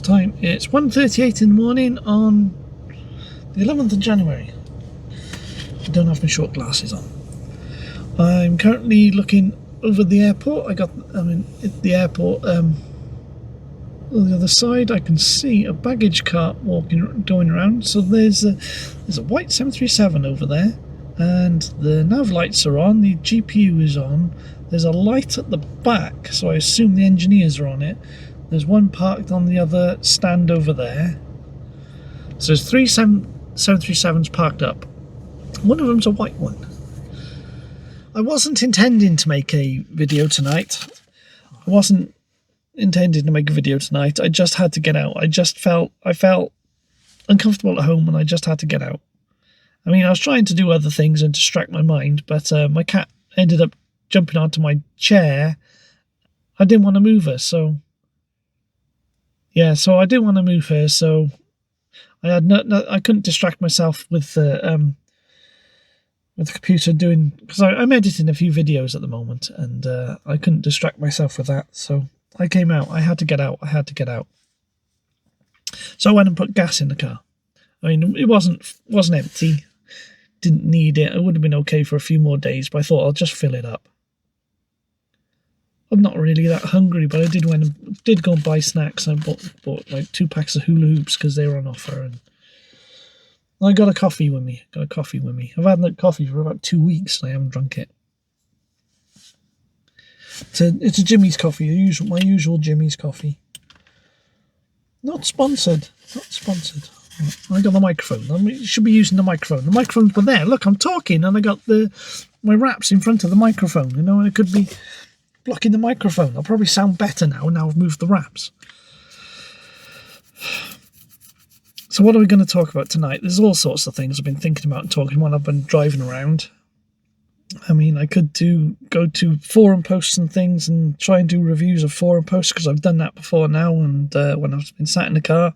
time? It's 1:38 in the morning on the 11th of January. I don't have my short glasses on. I'm currently looking over the airport. At the airport, on the other side, I can see a baggage cart going around. So there's a white 737 over there, and the nav lights are on. The GPU is on. There's a light at the back, so I assume the engineers are on it. There's one parked on the other stand over there. So there's three 737s parked up. One of them's a white one. I wasn't intending to make a video tonight. I just had to get out. I felt uncomfortable at home and I just had to get out. I mean, I was trying to do other things and distract my mind, but my cat ended up jumping onto my chair. I didn't want to move her, so I didn't want to move her, so I couldn't distract myself with the computer because I'm editing a few videos at the moment, and I couldn't distract myself with that, so I came out. I had to get out. So I went and put gas in the car. I mean, it wasn't empty. Didn't need it. It would have been okay for a few more days, but I thought I'll just fill it up. I'm not really that hungry, but I did go and buy snacks. I bought like 2 packs of hula hoops because they were on offer, and I got a coffee with me. I've had that coffee for about 2 weeks and I haven't drunk it. It's a Jimmy's coffee, my usual Jimmy's coffee. Not sponsored. I got the microphone. I should be using the microphone. The microphone's been there. Look, I'm talking and I got my wraps in front of the microphone, and it could be blocking the microphone. I'll probably sound better now I've moved the wraps. So what are we going to talk about tonight? There's all sorts of things I've been thinking about and talking while I've been driving around. I mean, I could go to forum posts and things and try and do reviews of forum posts, because I've done that before now, and when I've been sat in the car.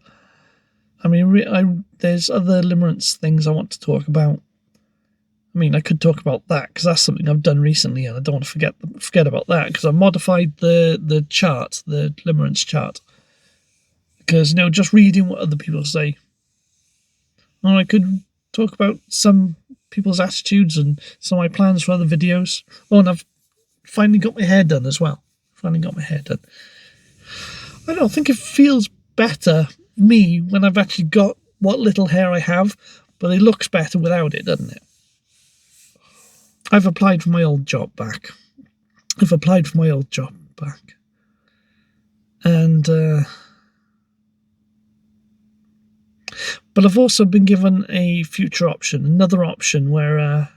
I mean, there's other Limerence things I want to talk about. I mean, I could talk about that because that's something I've done recently, and I don't want to forget about that, because I've modified the chart, the Limerence chart. Because, just reading what other people say. And I could talk about some people's attitudes and some of my plans for other videos. Oh, and I've finally got my hair done as well. I don't think it feels better, me, when I've actually got what little hair I have, but it looks better without it, doesn't it? I've applied for my old job back. And, but I've also been given a future option, another option where,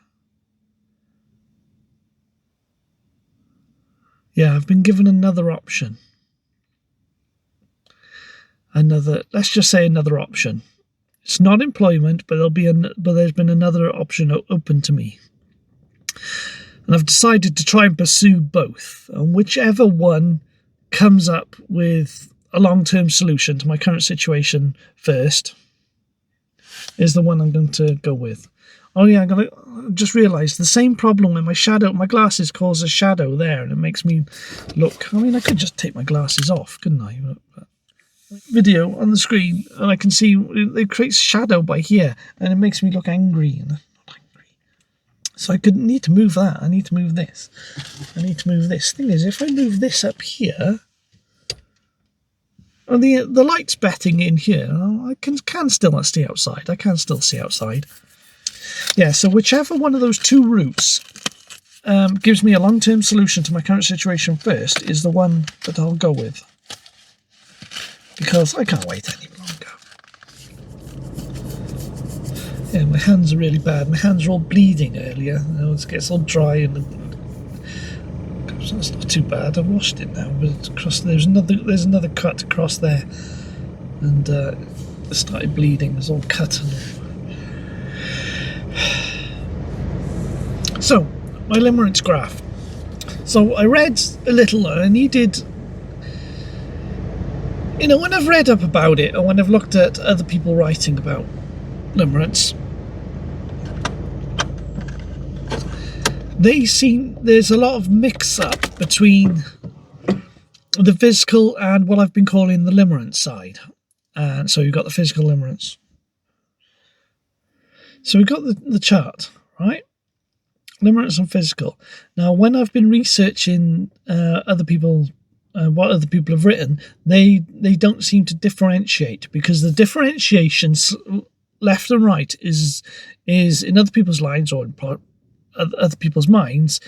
I've been given another option. Let's just say another option. It's not employment, but there's been another option open to me. And I've decided to try and pursue both. And whichever one comes up with a long-term solution to my current situation first is the one I'm going to go with. Oh yeah, I just realised the same problem with my shadow. My glasses cause a shadow there, and it makes me look. I mean, I could just take my glasses off, couldn't I? But video on the screen, and I can see it creates shadow by here, and it makes me look angry. And I'm not angry, so I need to move that. I need to move this. Thing is, if I move this up here. And the light's betting in here. I can still see outside. I can still see outside. Yeah, so whichever one of those two routes gives me a long-term solution to my current situation first is the one that I'll go with. Because I can't wait any longer. Yeah, my hands are really bad. My hands were all bleeding earlier. It gets all dry and... That's not too bad. I've washed it now, but it's across. There's another cut across there, and it started bleeding. It's all cut. So, my Limerence graph. So I read a little, and I needed. When I've read up about it, or when I've looked at other people writing about Limerence, there's a lot of mix-up between the physical and what I've been calling the Limerence side. And so you've got the physical limerence. So we've got the chart, right? Limerence and physical. Now, when I've been researching other people, what other people have written, they don't seem to differentiate, because the differentiations left and right is in other people's lines or in other people's minds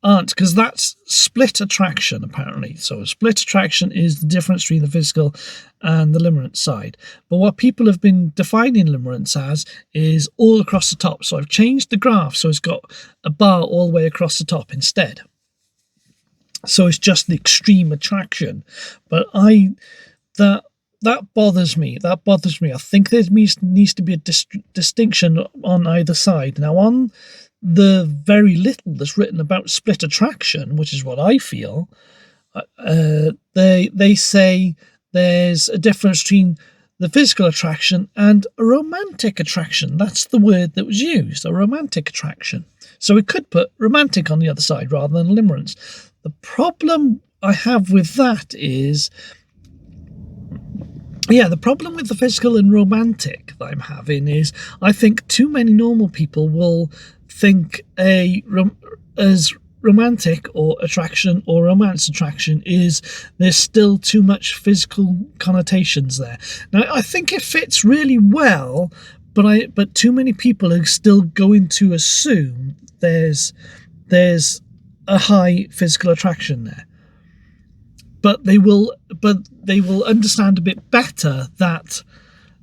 aren't, because that's split attraction apparently. So split attraction is the difference between the physical and the limerence side. But what people have been defining limerence as is all across the top. So I've changed the graph so it's got a bar all the way across the top instead. So it's just the extreme attraction. But that bothers me. That bothers me. I think there needs to be a distinction on either side. Now, on the very little that's written about split attraction, which is what I feel, they say there's a difference between the physical attraction and a romantic attraction. That's the word that was used, a romantic attraction. So we could put romantic on the other side rather than limerence. The problem I have with that is, the problem with the physical and romantic that I'm having is I think too many normal people will think as romantic or attraction or romance attraction is there's still too much physical connotations there. Now, I think it fits really well, but too many people are still going to assume there's a high physical attraction there. But they will understand a bit better that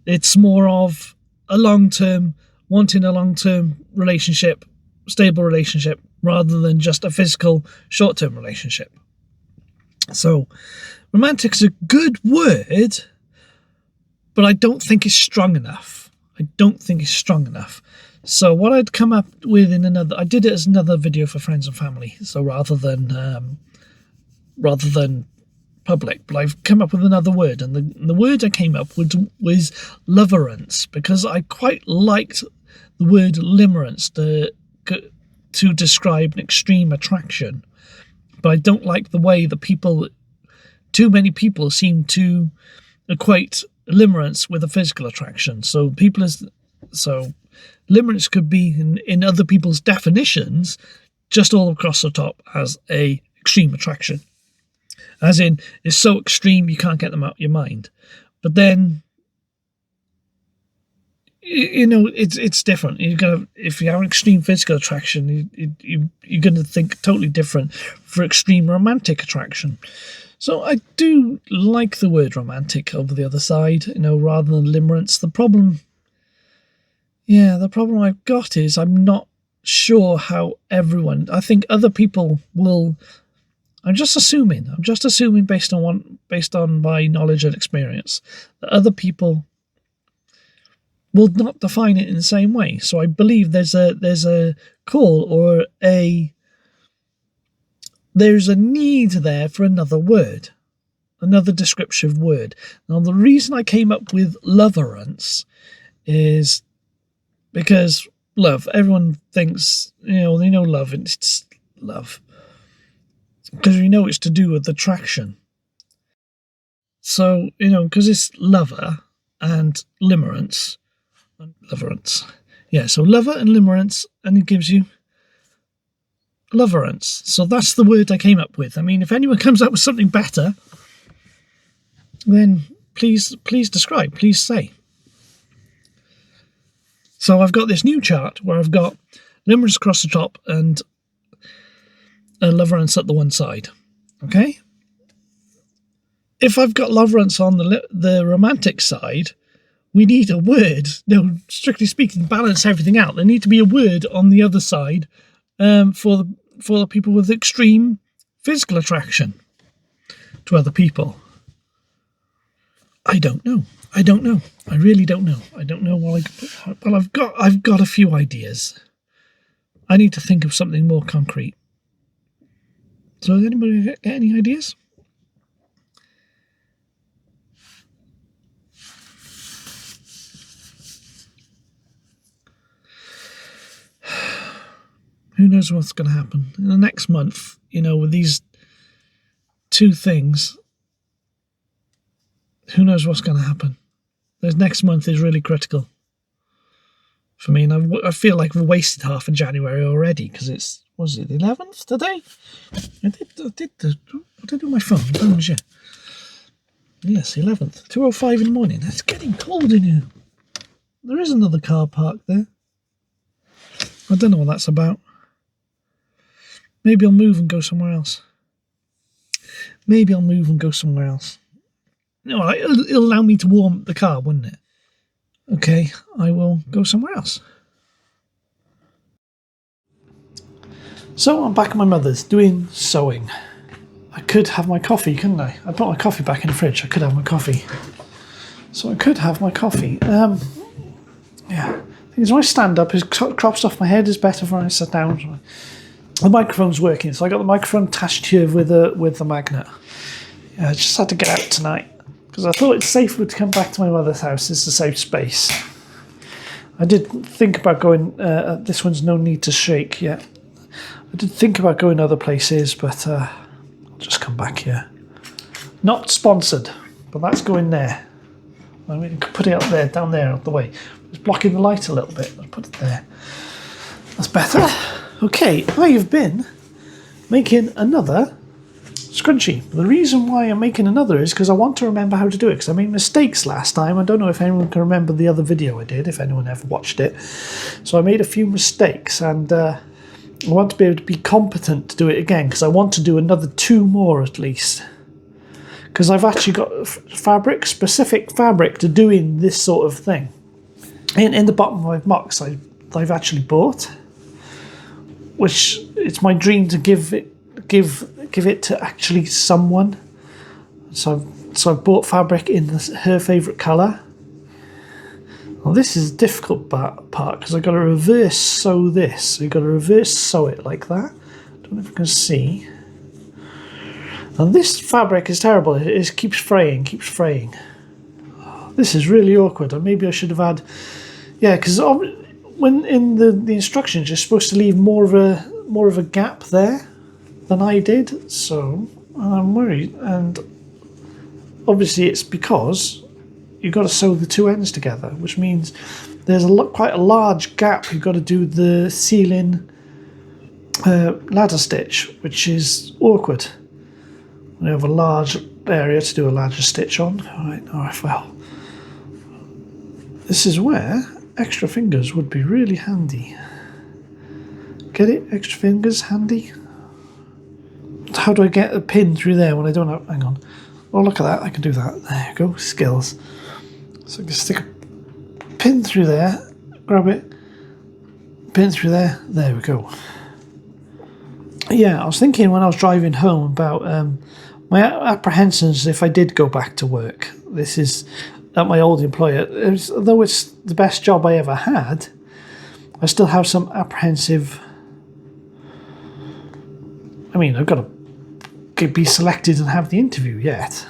it's more of wanting a long-term relationship, stable relationship, rather than just a physical short-term relationship. So romantic's a good word, but I don't think it's strong enough. So what I'd come up with I did it as another video for friends and family. So rather than public, but I've come up with another word, and the word I came up with was Limerence, because I quite liked the word limerence to describe an extreme attraction, but I don't like the way too many people seem to equate limerence with a physical attraction. So limerence could be in other people's definitions just all across the top as a extreme attraction. As in, it's so extreme you can't get them out of your mind. But then, it's different. If you have an extreme physical attraction, you're going to think totally different for extreme romantic attraction. So I do like the word romantic over the other side, rather than limerence. The problem I've got is I'm not sure how I think other people will. I'm just assuming based on my knowledge and experience that other people will not define it in the same way. So I believe there's a call or there's a need there for another word, another descriptive word. Now, the reason I came up with limerence is because love. Everyone thinks, they know love, and it's love. Because we know it's to do with attraction. So, because it's lover and limerence. Yeah, so lover and limerence, and it gives you limerence. So that's the word I came up with. I mean, if anyone comes up with something better, then please describe, please say. So I've got this new chart where I've got limerence across the top and limerence at the one side. Okay? If I've got limerence on the romantic side, we need a word. No, strictly speaking, balance everything out. There need to be a word on the other side for the people with extreme physical attraction to other people. I don't know. I really don't know. I don't know what well, I've got a few ideas. I need to think of something more concrete. So, does anybody get any ideas? Who knows what's going to happen in the next month? With these two things. who knows what's going to happen. This next month is really critical for me, and I feel like I've wasted half of January already, because it's, was it the 11th today? I did what did I do on my phone? Oh, yeah. Yes, 11th, 2:05 in the morning. It's getting cold in here. There is another car parked there. I don't know what that's about. Maybe I'll move and go somewhere else. No, it'll allow me to warm the car, wouldn't it? Okay, I will go somewhere else. So I'm back at my mother's doing sewing. I could have my coffee, couldn't I? I put my coffee back in the fridge. I could have my coffee. So I could have my coffee. Yeah. The thing is, when I stand up, it crops off my head is better when I sit down. The microphone's working, so I got the microphone attached here with the magnet. Yeah, I just had to get out tonight, because I thought it's safer to come back to my mother's house. It's a safe space. I did think about going, this one's no need to shake yet. I did think about going other places, but I'll just come back here. Not sponsored, but that's going there. I mean, you could put it up there, down there, out the way. It's blocking the light a little bit. I'll put it there. That's better. Okay, I have been making another scrunchie. The reason why I'm making another is because I want to remember how to do it, because I made mistakes last time. I don't know if anyone can remember the other video I did, if anyone ever watched it. So I made a few mistakes, and I want to be able to be competent to do it again, because I want to do another 2 more at least. Because I've actually got fabric, specific fabric to doing this sort of thing. In the bottom of my box I've actually bought, which it's my dream to give it to actually someone. So I've bought fabric in her favourite colour. Well, this is a difficult part, because I've got to reverse sew this. So you've got to reverse sew it like that. I don't know if you can see. And this fabric is terrible. It keeps fraying, This is really awkward. And maybe I should have had, yeah, because when in the instructions you're supposed to leave more of a gap there than I did. So I'm worried, and obviously it's because you've got to sew the 2 ends together, which means there's quite a large gap. You've got to do the ceiling ladder stitch, which is awkward. We have a large area to do a ladder stitch on. Alright, well, this is where extra fingers would be really handy. Get it? Extra fingers handy? How do I get a pin through there when I don't have... Hang on. Oh, look at that. I can do that. There you go. Skills. So I can stick a pin through there. Grab it. Pin through there. There we go. Yeah, I was thinking when I was driving home about my apprehensions if I did go back to work. This is at my old employer. Though it's the best job I ever had, I still have some apprehensive... I mean, I've got to be selected and have the interview yet.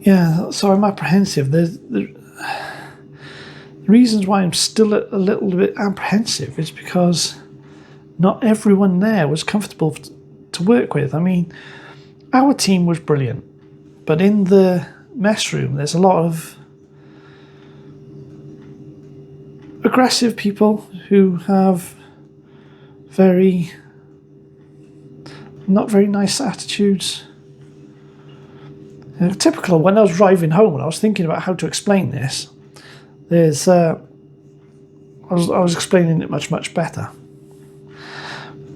Yeah, so I'm apprehensive. The reasons why I'm still a little bit apprehensive is because not everyone there was comfortable to work with. I mean, our team was brilliant, but in the mess room there's a lot of aggressive people who have not very nice attitudes. Typical. When I was driving home and I was thinking about how to explain this, I was explaining it much better.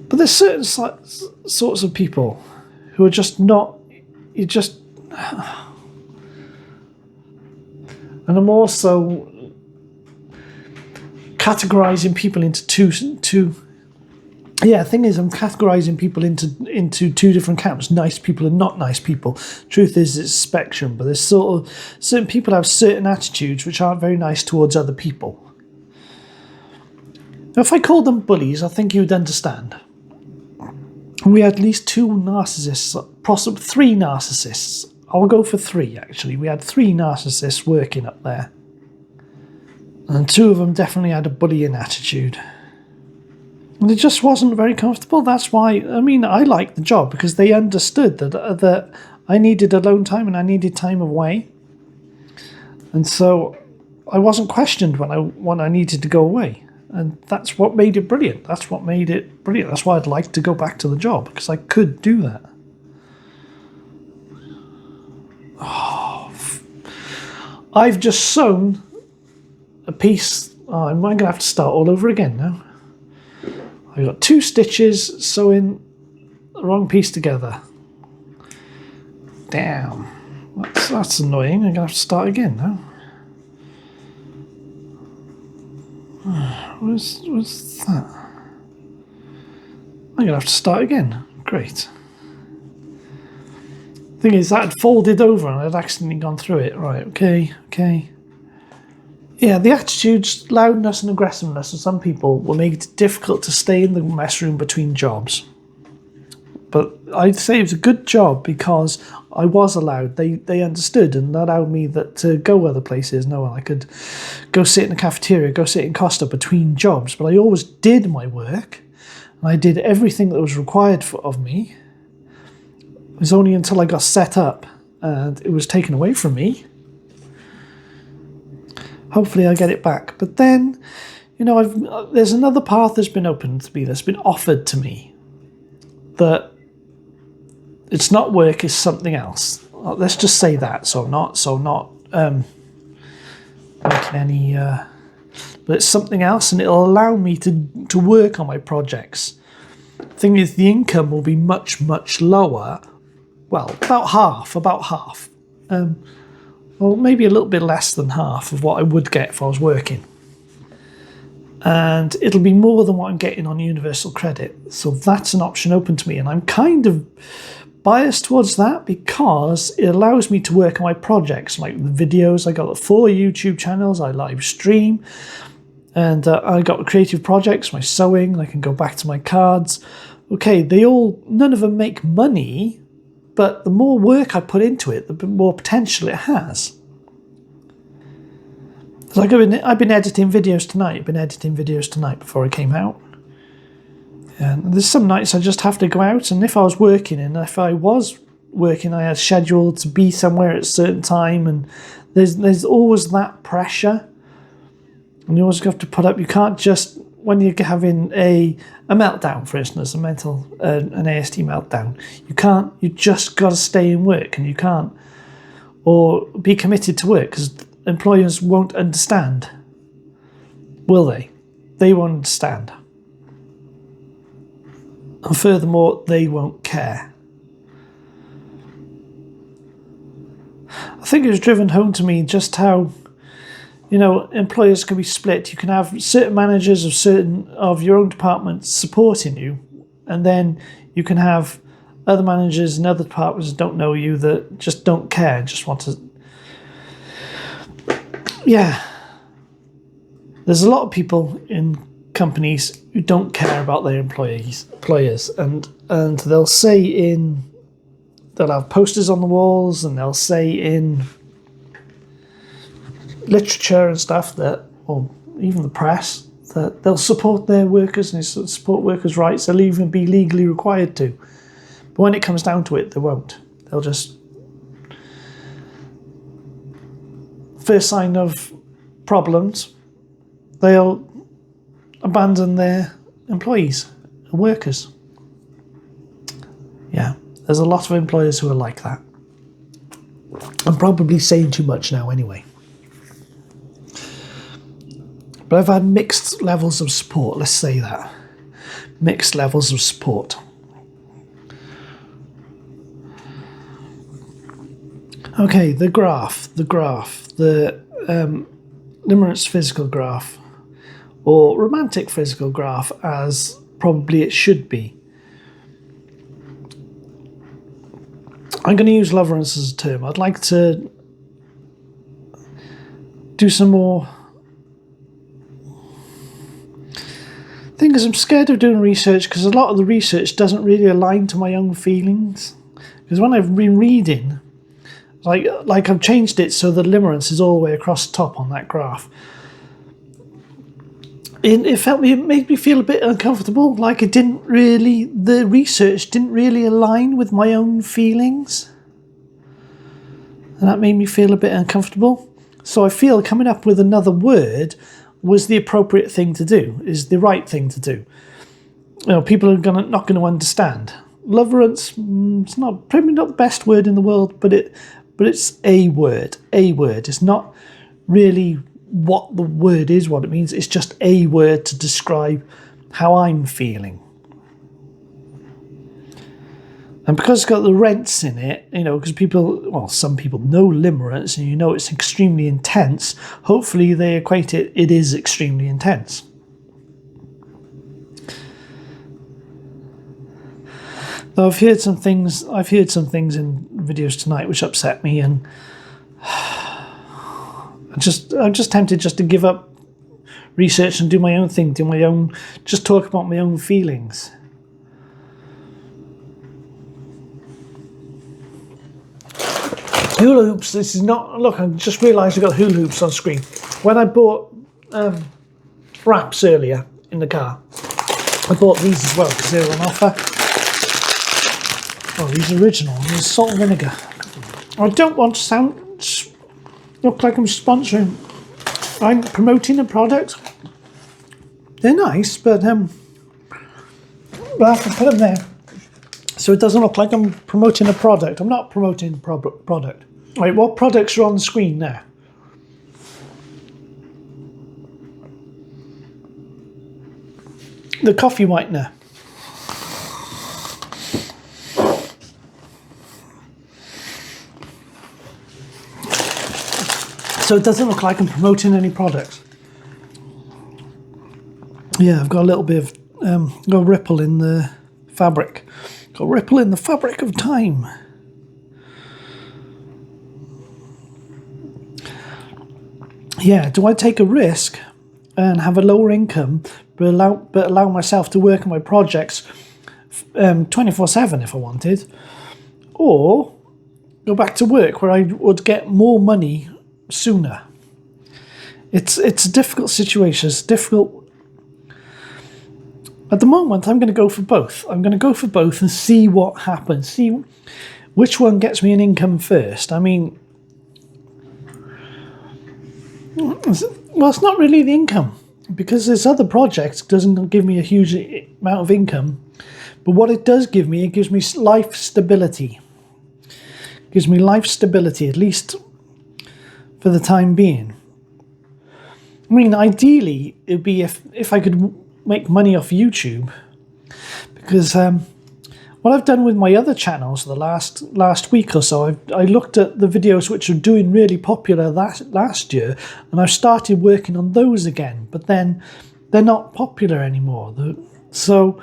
But there's certain sorts of people who are just not. And I'm also categorizing people into two. Yeah, the thing is, I'm categorizing people into 2 different camps: nice people and not nice people. Truth is, it's a spectrum, but there's sort of certain people have certain attitudes which aren't very nice towards other people. Now, if I called them bullies, I think you would understand. We had at least 2 narcissists, possibly 3 narcissists. I'll go for 3, actually. We had 3 narcissists working up there. And 2 of them definitely had a bullying attitude. And it just wasn't very comfortable. That's why, I mean, I liked the job because they understood that I needed alone time and I needed time away. And so I wasn't questioned when I needed to go away. And that's what made it brilliant. That's what made it brilliant. That's why I'd like to go back to the job, because I could do that. Oh, I've just sewn a piece. Oh, am I going to have to start all over again now? I got 2 stitches sewing the wrong piece together. Damn. That's annoying. I'm going to have to start again now. What's that? I'm going to have to start again. Great. Thing is, that had folded over and I'd accidentally gone through it. Right, okay. Yeah, the attitudes, loudness and aggressiveness of some people will make it difficult to stay in the mess room between jobs. But I'd say it was a good job because I was allowed. They understood and allowed me to go other places. No, I could go sit in the cafeteria, go sit in Costa between jobs. But I always did my work, and I did everything that was required of me. It was only until I got set up and it was taken away from me. Hopefully I get it back. But then, there's another path that's been opened to me, that's been offered to me, that it's not work, it's something else. Let's just say that. So I'm not making any, but it's something else, and it'll allow me to work on my projects. Thing is, the income will be much, much lower. Well, about half. Well, maybe a little bit less than half of what I would get if I was working. And it'll be more than what I'm getting on Universal Credit. So that's an option open to me. And I'm kind of biased towards that because it allows me to work on my projects, like the videos. I got 4 YouTube channels, I live stream. And I got creative projects, my sewing, I can go back to my cards. Okay, none of them make money, but the more work I put into it, the more potential it has. Like I've been editing videos tonight. I've been editing videos tonight before I came out. And there's some nights I just have to go out, and if I was working, I had scheduled to be somewhere at a certain time, and there's always that pressure. And you always have to put up, you can't just, when you're having a meltdown, for instance, an ASD meltdown, you just got to stay in work, and you can't, or be committed to work, because employers won't understand. Will they? They won't understand. And furthermore, they won't care. I think it was driven home to me just how, employers can be split. You can have certain managers of your own departments supporting you, and then you can have other managers in other departments that don't know you, that just don't care, just want to. Yeah. There's a lot of people in companies who don't care about their employers, and they'll have posters on the walls, and they'll say in literature and stuff or even the press, that they'll support their workers and support workers' rights. They'll even be legally required to. But when it comes down to it, they won't. They'll just, first sign of problems, they'll abandon their employees and workers. Yeah, there's a lot of employers who are like that. I'm probably saying too much now anyway. But I've had mixed levels of support, let's say that. Mixed levels of support. Okay, the graph, the Limerence physical graph, or romantic physical graph, as probably it should be. I'm going to use Limerence as a term. I'd like to do some more. Thing is, I'm scared of doing research because a lot of the research doesn't really align to my own feelings. Because when I've been reading, like I've changed it so the limerence is all the way across the top on that graph. it made me feel a bit uncomfortable, like the research didn't really align with my own feelings. And that made me feel a bit uncomfortable. So I feel coming up with another word was the appropriate thing to do, is the right thing to do. People are not going to understand. Limerence, it's probably not the best word in the world, but it's a word. A word. It's not really what the word is, what it means. It's just a word to describe how I'm feeling. And because it's got the rents in it, because some people know limerence and it's extremely intense, hopefully they equate it is extremely intense. Though I've heard some things in videos tonight which upset me, and I'm just tempted just to give up research and do my own thing, just talk about my own feelings. Hula hoops, this is not, look, I just realised I've got hula hoops on screen. When I bought wraps earlier in the car, I bought these as well because they were on offer. Oh, these are original. These salt and vinegar. I don't want to look like I'm sponsoring. I'm promoting a product. They're nice, but I have to put them there so it doesn't look like I'm promoting a product. I'm not promoting a product. Right, what products are on the screen there? The coffee whitener. So it doesn't look like I'm promoting any products. Yeah, I've got a little bit of got a ripple in the fabric. Got a ripple in the fabric of time. Yeah, do I take a risk and have a lower income, but allow myself to work on my projects 24/7 if I wanted, or go back to work where I would get more money sooner? It's a difficult situation. It's difficult. At the moment, I'm going to go for both. I'm going to go for both and see what happens. See which one gets me an income first. I mean, well, it's not really the income, because this other project doesn't give me a huge amount of income. But what it does give me, it gives me life stability. It gives me life stability, at least for the time being. I mean, ideally, it'd be if I could make money off YouTube, because what I've done with my other channels the last week or so, I looked at the videos which are doing really popular last year, and I've started working on those again, but then they're not popular anymore. So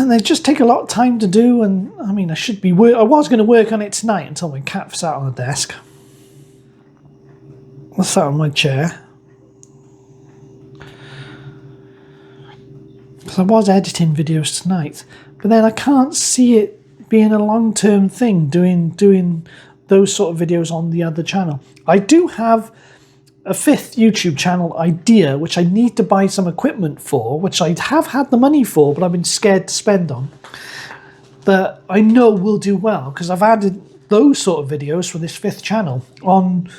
they just take a lot of time to do, and I mean, I was going to work on it tonight until my cat sat on the desk. I sat on my chair. Because I was editing videos tonight, but then I can't see it being a long-term thing, doing those sort of videos on the other channel. I do have a 5th YouTube channel idea, which I need to buy some equipment for, which I have had the money for, but I've been scared to spend on, that I know will do well, because I've added those sort of videos for this 5th channel on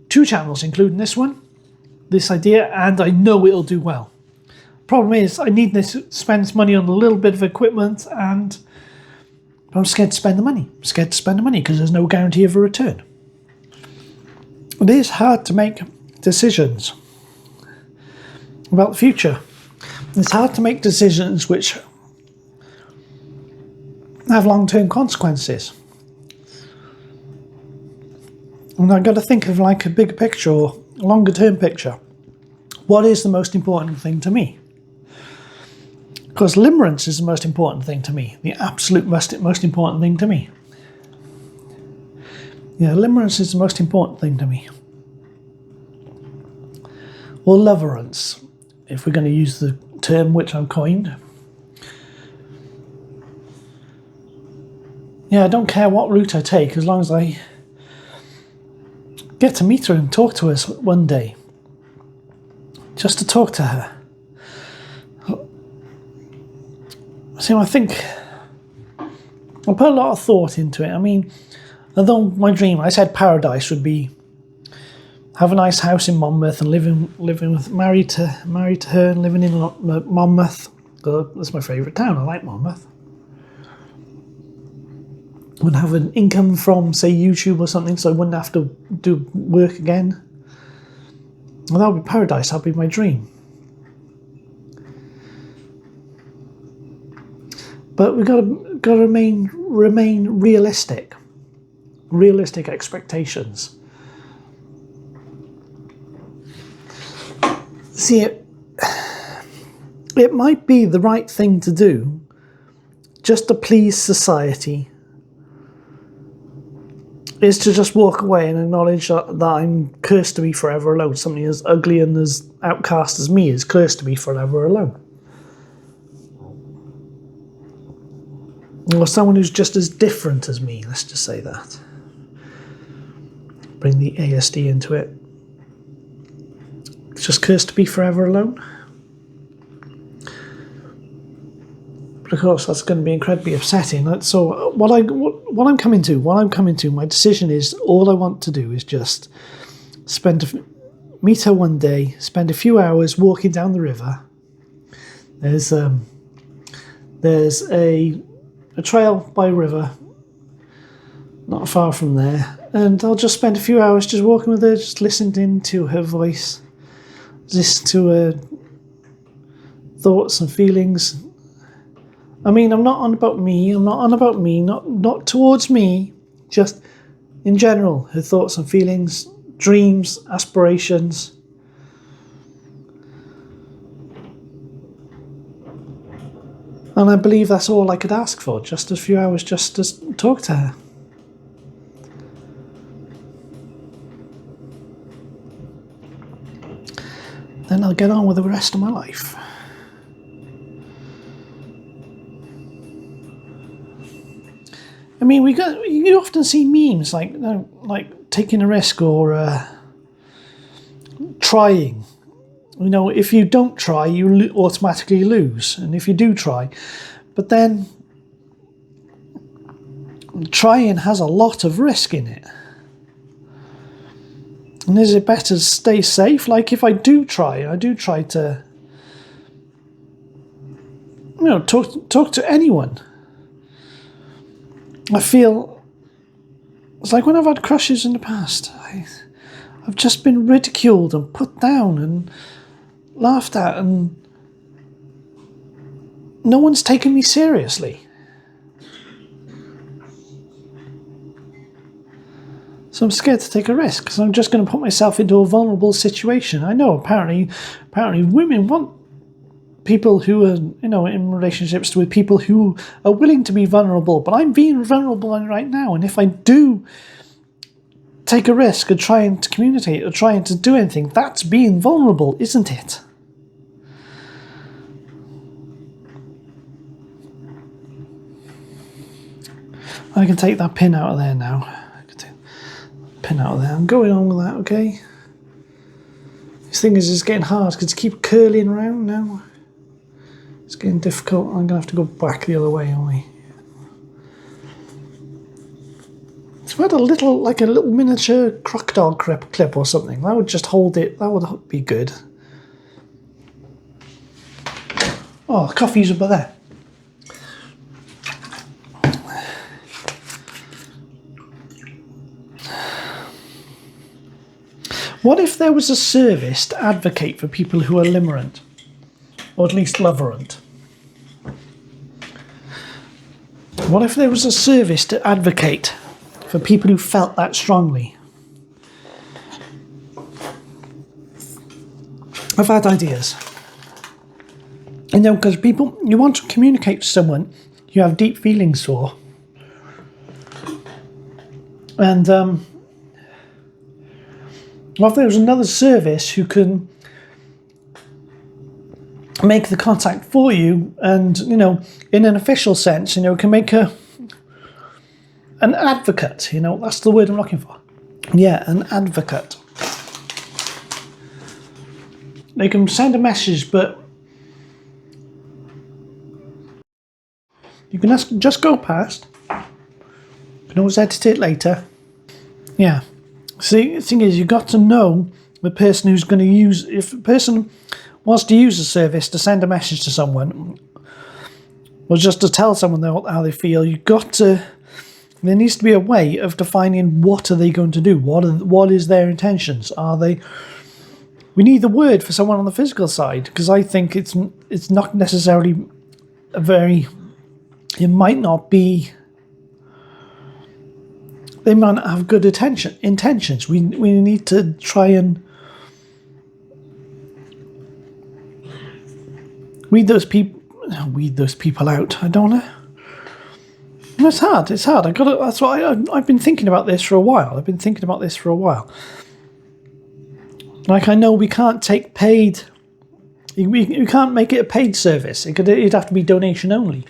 2 channels, including this one, this idea, and I know it'll do well. Problem is, I need to spend money on a little bit of equipment, and I'm scared to spend the money. I'm scared to spend the money because there's no guarantee of a return. It is hard to make decisions about the future. It's hard to make decisions which have long-term consequences. And I've got to think of like a big picture or a longer-term picture. What is the most important thing to me? Because limerence is the most important thing to me. The absolute most important thing to me. Yeah, limerence is the most important thing to me. Or loverance, if we're going to use the term which I've coined. Yeah, I don't care what route I take, as long as I get to meet her and talk to her one day. just to talk to her. So I think I put a lot of thought into it. I mean, although my dream, I said paradise would be have a nice house in Monmouth and living with married to her and living in Monmouth. That's my favourite town. I like Monmouth. Would have an income from, say, YouTube or something, so I wouldn't have to do work again. Well, that would be paradise. That'd be my dream. But we've got to remain realistic. Realistic expectations. See, it might be the right thing to do just to please society, is to just walk away and acknowledge that I'm cursed to be forever alone. Something as ugly and as outcast as me is cursed to be forever alone. Or someone who's just as different as me, let's just say that. Bring the ASD into it. It's just cursed to be forever alone. But of course, that's going to be incredibly upsetting. So what I'm coming to, my decision is all I want to do is just meet her one day, spend a few hours walking down the river. There's a trail by a river, not far from there, and I'll just spend a few hours just walking with her, just listening to her voice, listen to her thoughts and feelings. I mean, I'm not on about me, not towards me, just in general, her thoughts and feelings, dreams, aspirations. And I believe that's all I could ask for, just a few hours just to talk to her. Then I'll get on with the rest of my life. I mean, you often see memes like taking a risk or trying. You know, if you don't try, you automatically lose. And if you do try, but then trying has a lot of risk in it. And is it better to stay safe? Like if I do try to, you know, talk to anyone. I feel it's like when I've had crushes in the past, I've just been ridiculed and put down and laughed at, and no one's taken me seriously. So I'm scared to take a risk because I'm just going to put myself into a vulnerable situation. I know apparently women want people who are, you know, in relationships with people who are willing to be vulnerable, but I'm being vulnerable right now, and if I do take a risk of trying to communicate or trying to do anything, that's being vulnerable, isn't it? I can take that pin out of there now. I can take the pin out of there. I'm going on with that, okay? This thing is just getting hard because it keeps curling around now. It's getting difficult. I'm going to have to go back the other way, aren't we? It's about a little miniature crocodile clip or something. That would just hold it. That would be good. Oh, coffee's over there. What if there was a service to advocate for people who are limerent? Or at least loverant? What if there was a service to advocate for people who felt that strongly? I've had ideas. You know, because people, you want to communicate to someone you have deep feelings for. And what if there was another service who can make the contact for you and, you know, in an official sense, you know, can make an advocate, you know, that's the word I'm looking for. Yeah, an advocate. They can send a message, but you can just go past. You can always edit it later. Yeah. See, the thing is, you've got to know the person who's going to use... If a person wants to use a service to send a message to someone, or just to tell someone how they feel, you've got to... There needs to be a way of defining what are they going to do. What is their intentions? Are they... We need the word for someone on the physical side, because I think it's not necessarily a very... It might not be... They might not have good intentions. We need to try and weed those people out. I don't know. It's hard. It's hard. That's why I've been thinking about this for a while. Like, I know we can't take paid. You can't make it a paid service. It'd have to be donation only.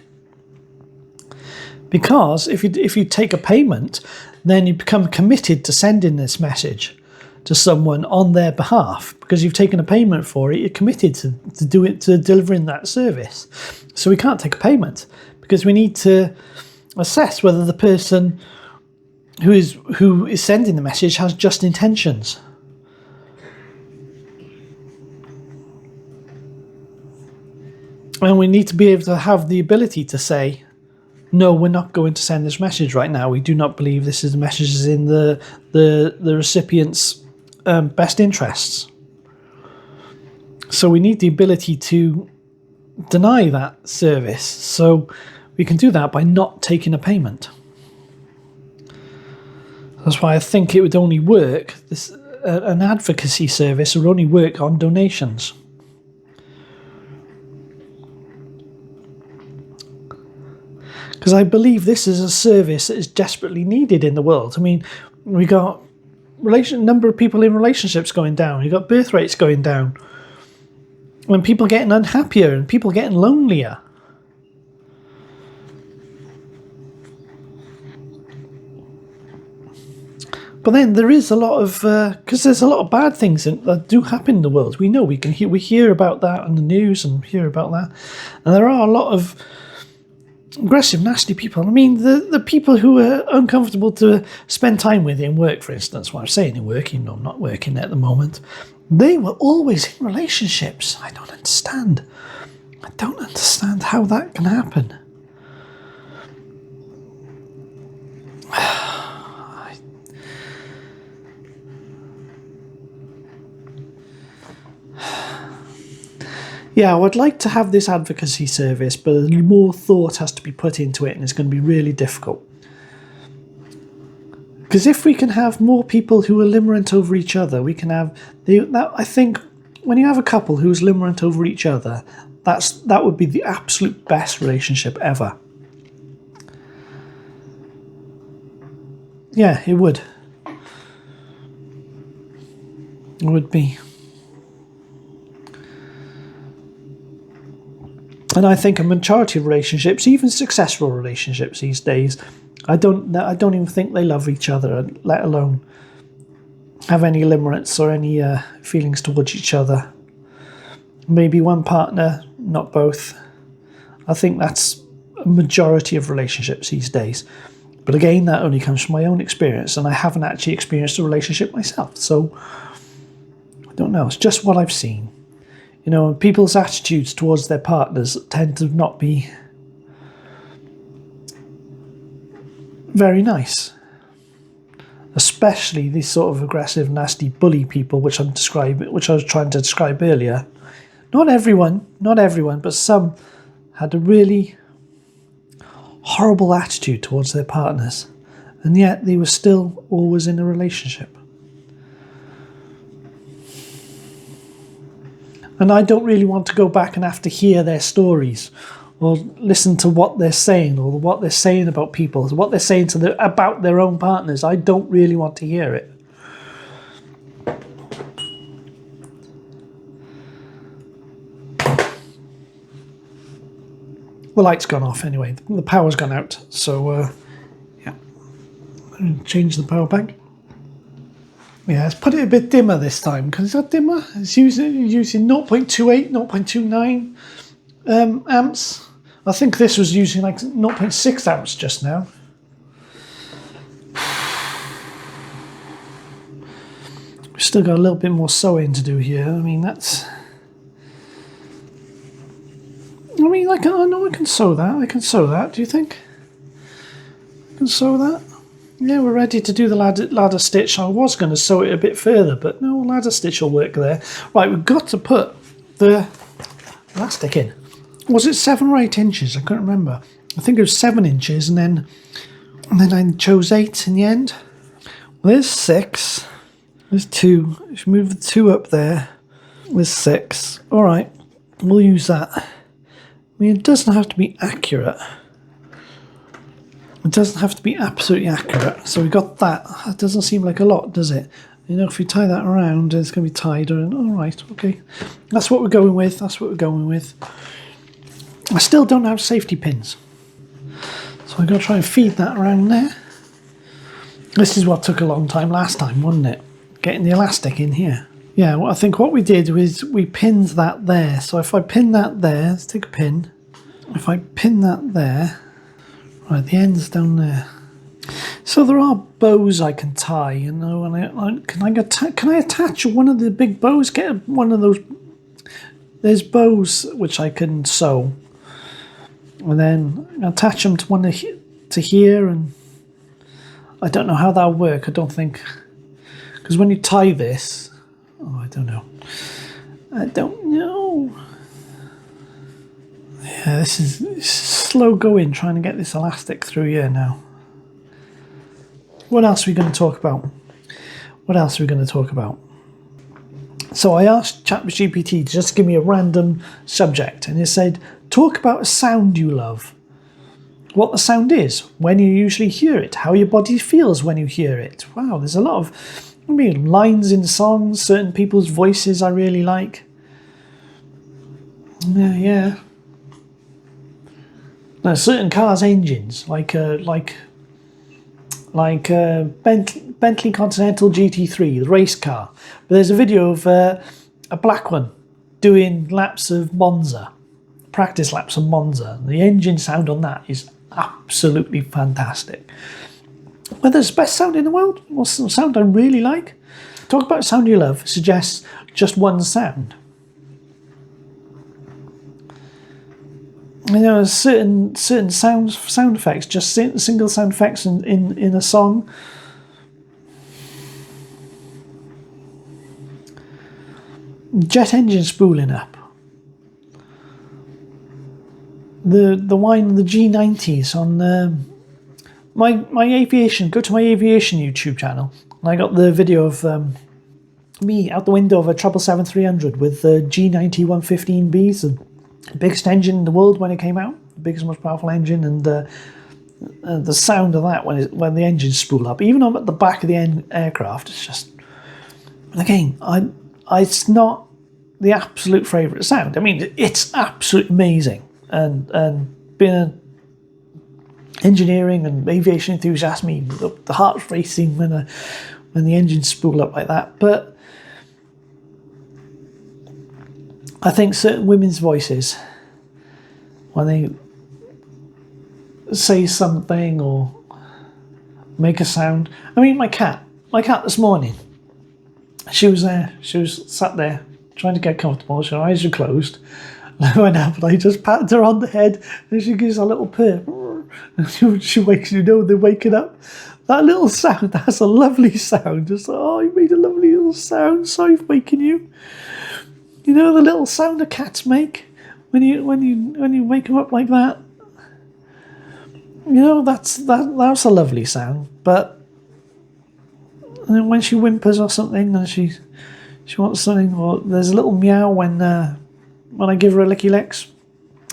Because if you take a payment, then you become committed to sending this message to someone on their behalf. Because you've taken a payment for it, you're committed to delivering that service. So we can't take a payment, because we need to assess whether the person who is sending the message has just intentions. And we need to be able to have the ability to say, no, we're not going to send this message right now. We do not believe this is the message is in the recipient's best interests. So we need the ability to deny that service. So we can do that by not taking a payment. That's why I think it would only work. An advocacy service would only work on donations. Because I believe this is a service that is desperately needed in the world. I mean, we got number of people in relationships going down. You got birth rates going down. When people getting unhappier and people getting lonelier. But then there is a lot of because there's a lot of bad things that do happen in the world. We know we hear about that on the news and hear about that, and there are a lot of aggressive, nasty people. I mean, the people who are uncomfortable to spend time with in work, for instance. What I'm saying in work, even though I'm not working at the moment, they were always in relationships. I don't understand how that can happen. Yeah, I would like to have this advocacy service, but more thought has to be put into it, and it's going to be really difficult. Because if we can have more people who are limerent over each other, we can have... I think when you have a couple who's limerent over each other, that would be the absolute best relationship ever. Yeah, it would. It would be. And I think a majority of relationships, even successful relationships these days, I don't even think they love each other, let alone have any limerence or any feelings towards each other. Maybe one partner, not both. I think that's a majority of relationships these days. But again, that only comes from my own experience, and I haven't actually experienced a relationship myself. So I don't know. It's just what I've seen. You know, people's attitudes towards their partners tend to not be very nice. Especially these sort of aggressive, nasty, bully people, which I was trying to describe earlier. Not everyone, but some had a really horrible attitude towards their partners, and yet they were still always in a relationship. And I don't really want to go back and have to hear their stories or listen to what they're saying or what they're saying about people, what they're saying about their own partners. I don't really want to hear it. The light's gone off anyway. The power's gone out. So, yeah. Change the power back. Yeah, let's put it a bit dimmer this time. Because is that dimmer? It's using 0.28, 0.29 amps. I think this was using like 0.6 amps just now. We've still got a little bit more sewing to do here. I mean, I know I can sew that. I can sew that. Do you think? I can sew that? Yeah, we're ready to do the ladder stitch. I was going to sew it a bit further, but no, ladder stitch will work there. Right, we've got to put the elastic in. Was it 7 or 8 inches? I can't remember. I think it was 7 inches, and then I chose 8 in the end. Well, there's 6. There's 2. If you move the 2 up there, there's 6. All right, we'll use that. I mean, it doesn't have to be accurate. It doesn't have to be absolutely accurate. So we got that. That doesn't seem like a lot, does it? You know, if we tie that around, it's going to be tied around. All right, okay. That's what we're going with. That's what we're going with. I still don't have safety pins. So I'm going to try and feed that around there. This is what took a long time last time, wasn't it? Getting the elastic in here. Yeah, well, I think what we did was we pinned that there. So if I pin that there, let's take a pin. If I pin that there, right, the end's down there. So there are bows I can tie, you know, and can I attach one of the big bows? Get one of those. There's bows which I can sew, and then attach them to one to here, and I don't know how that'll work. I don't think, because when you tie this, I don't know. Yeah, this is slow going trying to get this elastic through here now. What else are we going to talk about? So I asked ChatGPT to just give me a random subject, and it said, talk about a sound you love. What the sound is, when you usually hear it, how your body feels when you hear it. Wow, there's a lot of lines in songs, certain people's voices I really like. Yeah. Now, certain cars' engines, like Bentley Continental GT3, the race car. But there's a video of a black one doing laps of Monza, practice laps of Monza. The engine sound on that is absolutely fantastic. Whether it's the best sound in the world, what's the sound I really like? Talk about a sound you love. Suggest just one sound. You know, certain sound effects, just single sound effects in a song. Jet engine spooling up. The whine of the G90s on my aviation. Go to my aviation YouTube channel, and I got the video of me out the window of a 777-300 with the G90 115Bs, the biggest engine in the world when it came out, the biggest, most powerful engine, and the sound of that when the engines spool up, even on at the back of the aircraft, it's just. And again, it's not the absolute favourite sound. I mean, it's absolutely amazing, and being an engineering and aviation enthusiast, me the heart's racing when the engines spool up like that. But I think certain women's voices, when they say something or make a sound. I mean, my cat this morning, she was sat there trying to get comfortable. Her eyes were closed. And I went up and I just patted her on the head, and she gives a little purr. And she wakes, they're waking up. That little sound, that's a lovely sound. Just, oh, you made a lovely little sound. Sorry for waking you. You know the little sound the cats make when you wake them up like that. You know that's a lovely sound. But when she whimpers or something, and she wants something, or there's a little meow when I give her a licky licks,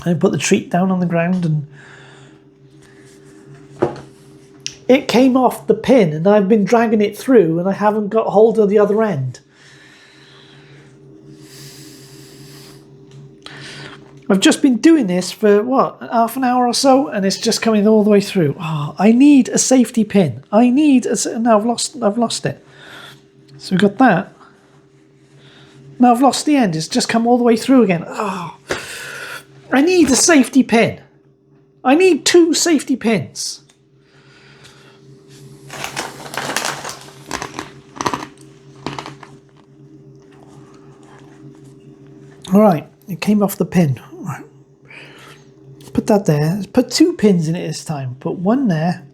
I put the treat down on the ground, and it came off the pin, and I've been dragging it through, and I haven't got hold of the other end. I've just been doing this for, half an hour or so, and it's just coming all the way through. Oh, I need a safety pin. Now I've lost it. So we've got that. Now I've lost the end. It's just come all the way through again. Oh, I need a safety pin. I need 2 safety pins. All right, it came off the pin. Right. Put that there. Put 2 pins in it this time. Put one there,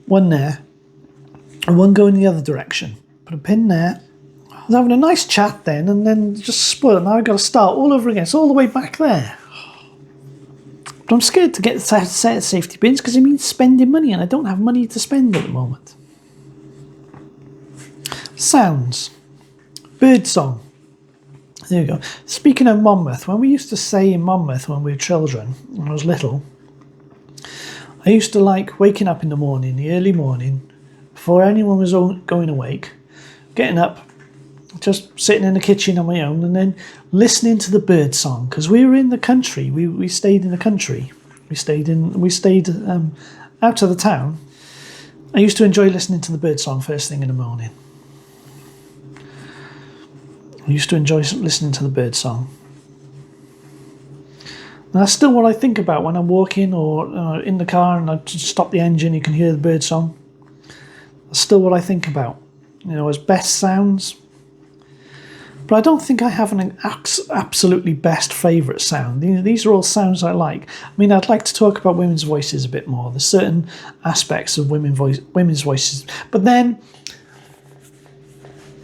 and one going the other direction. Put a pin there. I was having a nice chat then, and then just spoiled. Now I've got to start all over again. It's all the way back there. But I'm scared to get a set of safety pins because it means spending money, and I don't have money to spend at the moment. Sounds. Bird song. There you go. Speaking of Monmouth, when we used to say in Monmouth when we were children, when I was little, I used to like waking up in the morning, the early morning, before anyone was going awake, getting up, just sitting in the kitchen on my own, and then listening to the bird song, because we were in the country. We stayed in the country. We stayed out of the town. I used to enjoy listening to the bird song first thing in the morning. I used to enjoy listening to the bird song. And that's still what I think about when I'm walking or in the car and I just stop the engine, you can hear the bird song. That's still what I think about, as best sounds. But I don't think I have an absolutely best favourite sound. These are all sounds I like. I mean, I'd like to talk about women's voices a bit more. There's certain aspects of women's voices. But then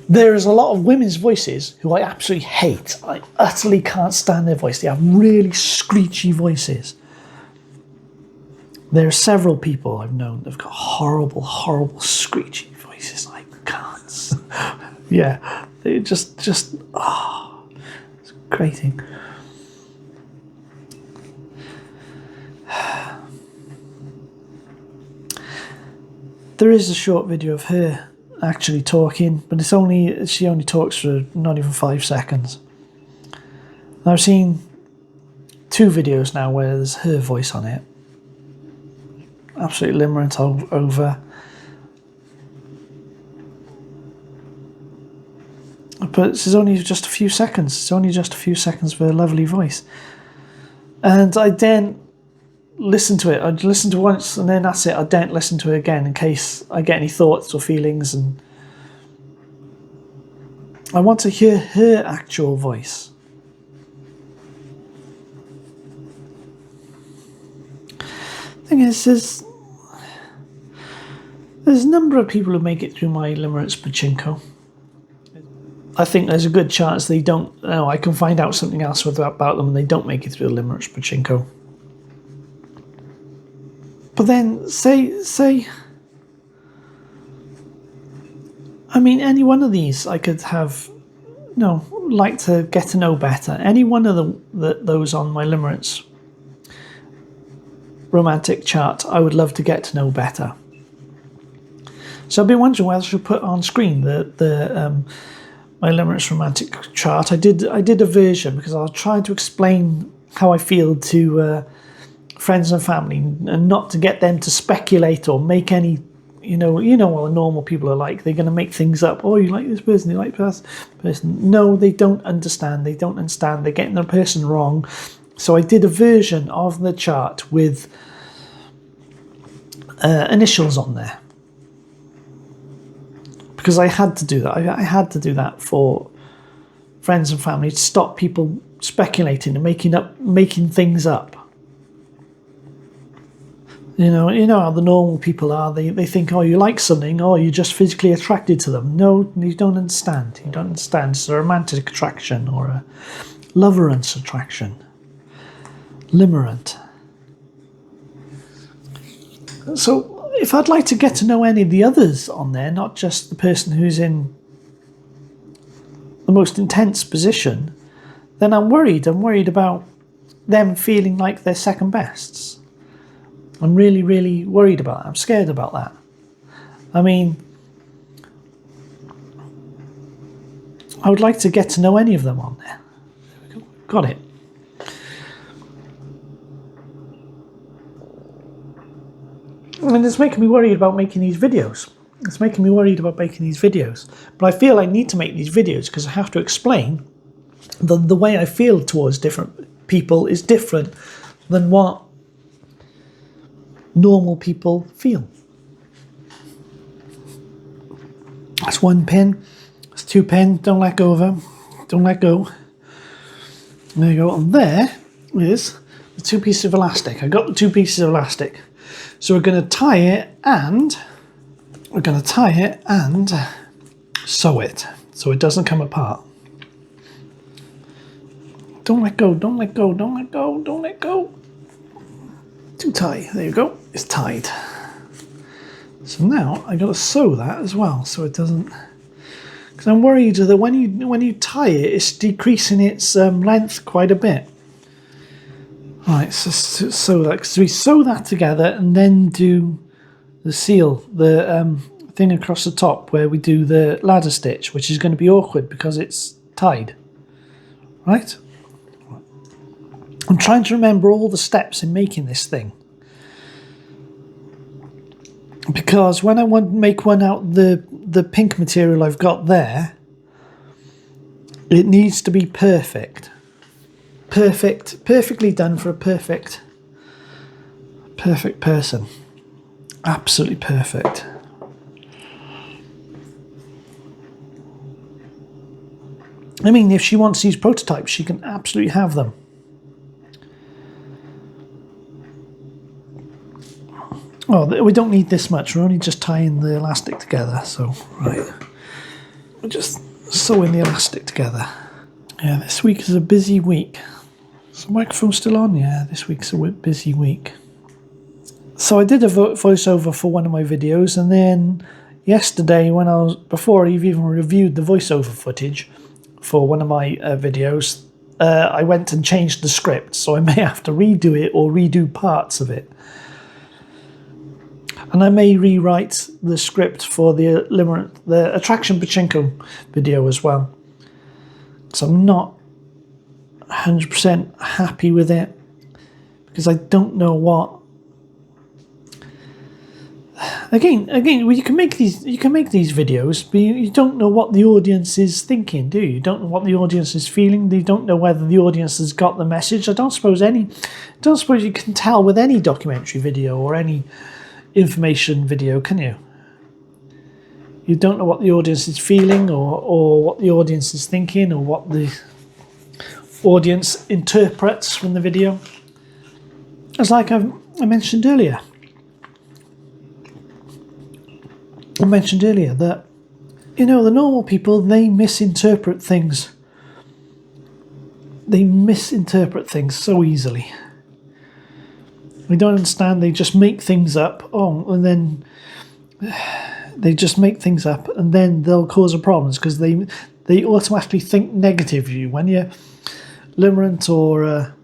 there is a lot of women's voices who I absolutely hate. I utterly can't stand their voice. They have really screechy voices. There are several people I've known that have got horrible, horrible screechy voices. I can't. Yeah, they just it's grating. There is a short video of her actually talking, but she only talks for not even 5 seconds. I've seen 2 videos now where there's her voice on it. Absolutely limerent over. But it's only just a few seconds. It's only just a few seconds of her lovely voice. And I then listen to it. I'd listen to it once and then that's it. I don't listen to it again in case I get any thoughts or feelings, and I want to hear her actual voice. Thing is, there's a number of people who make it through my Limerence pachinko. I think there's a good chance they don't. I can find out something else about them and they don't make it through the Limerence pachinko. But then, say, I mean, any one of these I could have, like to get to know better. Any one of those on my Limerence romantic chart, I would love to get to know better. So I've been wondering whether I should put on screen my Limerence romantic chart. I did a version because I was trying to explain how I feel to friends and family, and not to get them to speculate or make any, what normal people are like. They're going to make things up. Oh, you like this person, you like this person. No, they don't understand. They're getting the person wrong. So I did a version of the chart with initials on there. Because I had to do that. I had to do that for friends and family to stop people speculating and making things up. You know how the normal people are. They think, oh, you like something, or you're just physically attracted to them. No, you don't understand. You don't understand. It's a romantic attraction or a loverance attraction. Limerent. So if I'd like to get to know any of the others on there, not just the person who's in the most intense position, then I'm worried. I'm worried about them feeling like they're second bests. I'm really, really worried about that. I'm scared about that. I mean, I would like to get to know any of them on there. There we go. Got it. And it's making me worried about making these videos. It's making me worried about making these videos. But I feel I need to make these videos because I have to explain the way I feel towards different people is different than what normal people feel. That's one pin. That's two pins. Don't let go of them. Don't let go. There you go. And there is the two pieces of elastic. I got the two pieces of elastic. So we're going to tie it and sew it so it doesn't come apart. Don't let go, don't let go, don't let go, don't let go. Too tight. There you go. It's tied. So now I got to sew that as well so it doesn't, because I'm worried that when you tie it, it's decreasing its length quite a bit. Right, so sew that, because we sew that together and then do the seal, the thing across the top where we do the ladder stitch, which is going to be awkward because it's tied. Right? I'm trying to remember all the steps in making this thing. Because when I want to make one out the pink material I've got there, it needs to be perfect. Perfectly done for a perfect person. Absolutely perfect. I mean, if she wants these prototypes, she can absolutely have them. Oh, we don't need this much. We're only just tying the elastic together. So, right. We're just sewing the elastic together. Yeah, this week is a busy week. Is the microphone still on? Yeah, this week's a busy week. So I did a voiceover for one of my videos, and then yesterday, before I've even reviewed the voiceover footage for one of my videos, I went and changed the script, so I may have to redo it or redo parts of it. And I may rewrite the script for the Limerence, the Attraction Pachinko video as well. So I'm not 100% happy with it because I don't know what. Again, you can make these videos, but you don't know what the audience is thinking, do you? You don't know what the audience is feeling. You don't know whether the audience has got the message. I don't suppose you can tell with any documentary video or any information video, can you? You don't know what the audience is feeling or what the audience is thinking or what the audience interprets from the video. It's like I mentioned earlier. I mentioned earlier that, the normal people, they misinterpret things. They misinterpret things so easily. They don't understand, they just make things up. And then they just make things up and then they'll cause a problems because they automatically think negatively. When you're Limerence or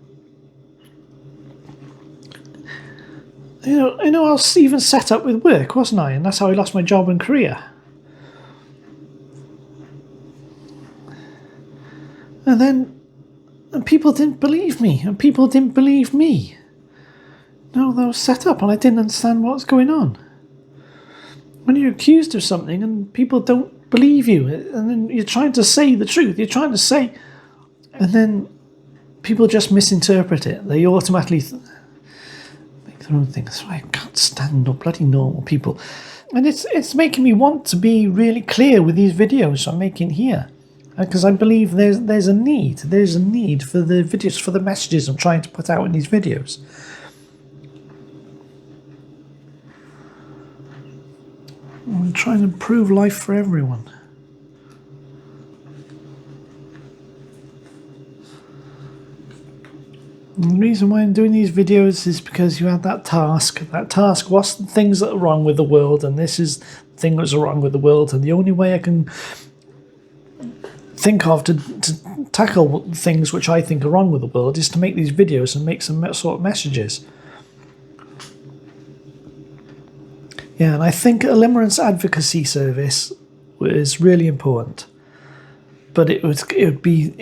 I was even set up with work, wasn't I? And that's how I lost my job and career. And people didn't believe me, and people didn't believe me. No, that was set up, and I didn't understand what was going on. When you're accused of something and people don't believe you, and then you're trying to say the truth, and then people just misinterpret it. They automatically make their own things. I can't stand bloody normal people. And it's making me want to be really clear with these videos I'm making here. Because I believe there's a need. There's a need for the videos, for the messages I'm trying to put out in these videos. I'm trying to improve life for everyone. And the reason why I'm doing these videos is because you had that task. That task was the things that are wrong with the world, and this is the thing that's wrong with the world. And the only way I can think of to tackle things which I think are wrong with the world is to make these videos and make some sort of messages. Yeah, and I think a Limerence advocacy service is really important. But there'd be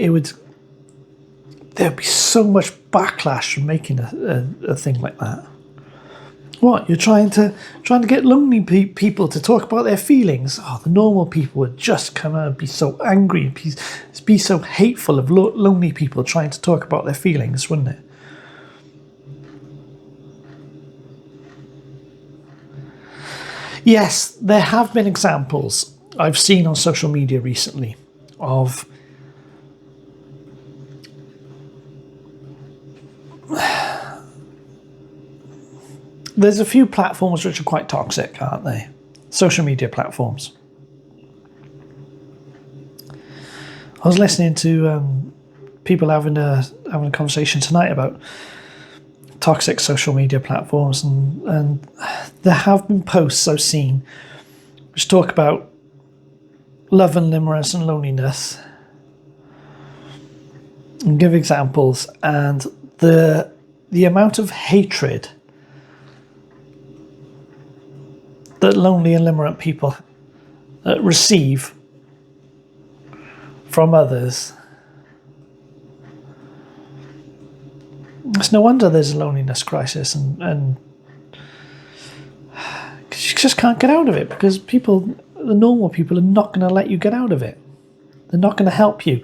so much backlash from making a thing like that. What, you're trying to get lonely people to talk about their feelings? Oh, the normal people would just come out and be so angry and be so hateful of lonely people trying to talk about their feelings, wouldn't it? Yes, there have been examples I've seen on social media recently of there's a few platforms which are quite toxic, aren't they? Social media platforms. I was listening to people having a conversation tonight about toxic social media platforms, and there have been posts I've seen which talk about love and limerence and loneliness and give examples, and the amount of hatred that lonely and limerent people receive from others. It's no wonder there's a loneliness crisis, and you just can't get out of it because the normal people, are not going to let you get out of it. They're not going to help you.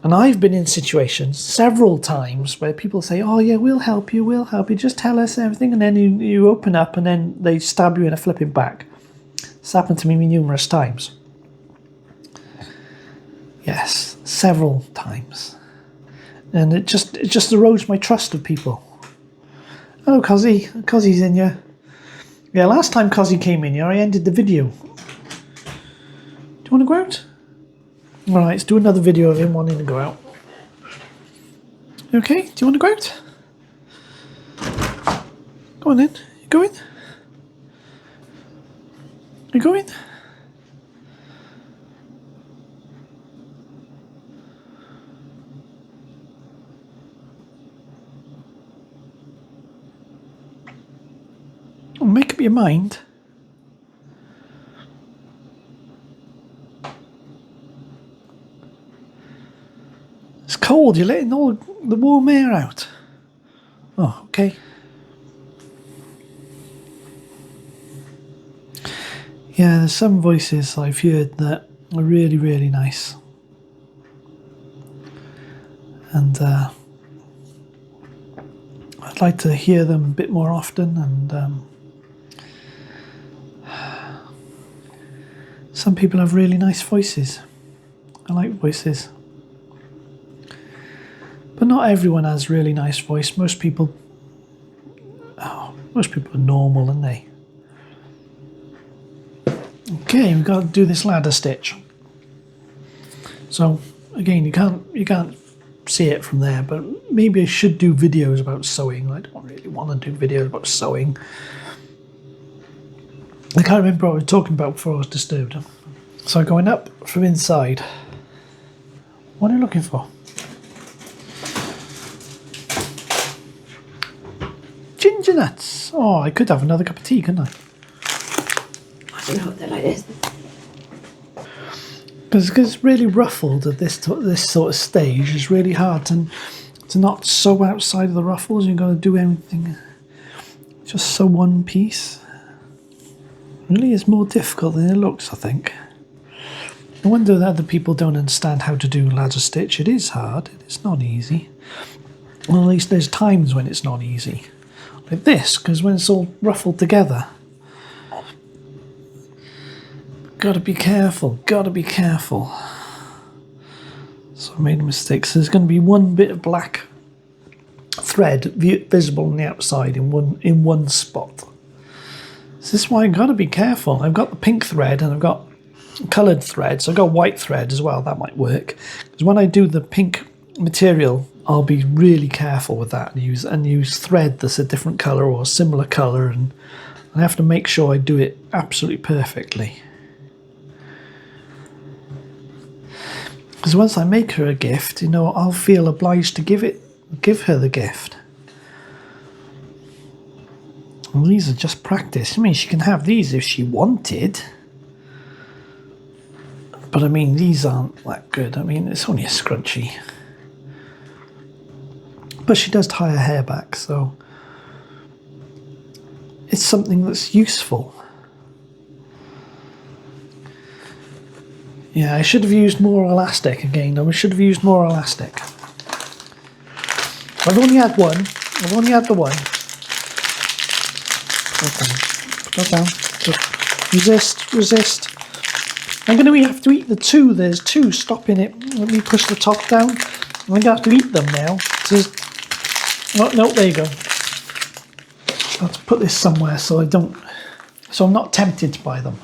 And I've been in situations several times where people say, oh yeah, we'll help you, just tell us everything, and then you open up and then they stab you in a flipping back. It's happened to me numerous times. Yes, several times. And it just erodes my trust of people. Oh, Cozzy's in here. Yeah, last time Cozzy came in here, I ended the video. Do you want to go out? All right, let's do another video of him wanting to go out. Okay, do you want to go out? Go on then. You going? You going? Oh, make up your mind. It's cold, you're letting all the warm air out. Oh, okay. Yeah, there's some voices I've heard that are really, really nice. And I'd like to hear them a bit more often, and some people have really nice voices. I like voices. But not everyone has really nice voice. Most people are normal, aren't they? Okay, we've got to do this ladder stitch. So again, you can't see it from there, but maybe I should do videos about sewing. I don't really want to do videos about sewing. I can't remember what I was talking about before I was disturbed. So going up from inside. What are you looking for? Ginger nuts. Oh, I could have another cup of tea, couldn't I? I don't know what they're like this. Because it's really ruffled at this sort of stage. It's really hard to not sew outside of the ruffles. You've got to do everything. Just sew one piece. It really is more difficult than it looks, I think. No wonder that other people don't understand how to do ladder stitch. It is hard. It's not easy. Well, at least there's times when it's not easy. Like this, because when it's all ruffled together. Gotta be careful, So I made a mistake. So there's going to be one bit of black thread visible on the outside in one spot. So this is why I've got to be careful. I've got the pink thread and I've got coloured thread. So I've got white thread as well. That might work. Because when I do the pink material, I'll be really careful with that and use thread that's a different colour or a similar colour, and I have to make sure I do it absolutely perfectly. Because once I make her a gift, I'll feel obliged to give her the gift. Well, these are just practice. I mean, she can have these if she wanted. But I mean, these aren't that good. I mean, it's only a scrunchie. But she does tie her hair back, so it's something that's useful. Yeah, I should have used more elastic again. I should have used more elastic. I've only had one. I've only had the one. Put that down. Just resist. I'm going to have to eat the two. There's two stopping it. Let me push the top down. I'm going to have to eat them now. No, there you go. I'll have to put this somewhere so I'm not tempted by them.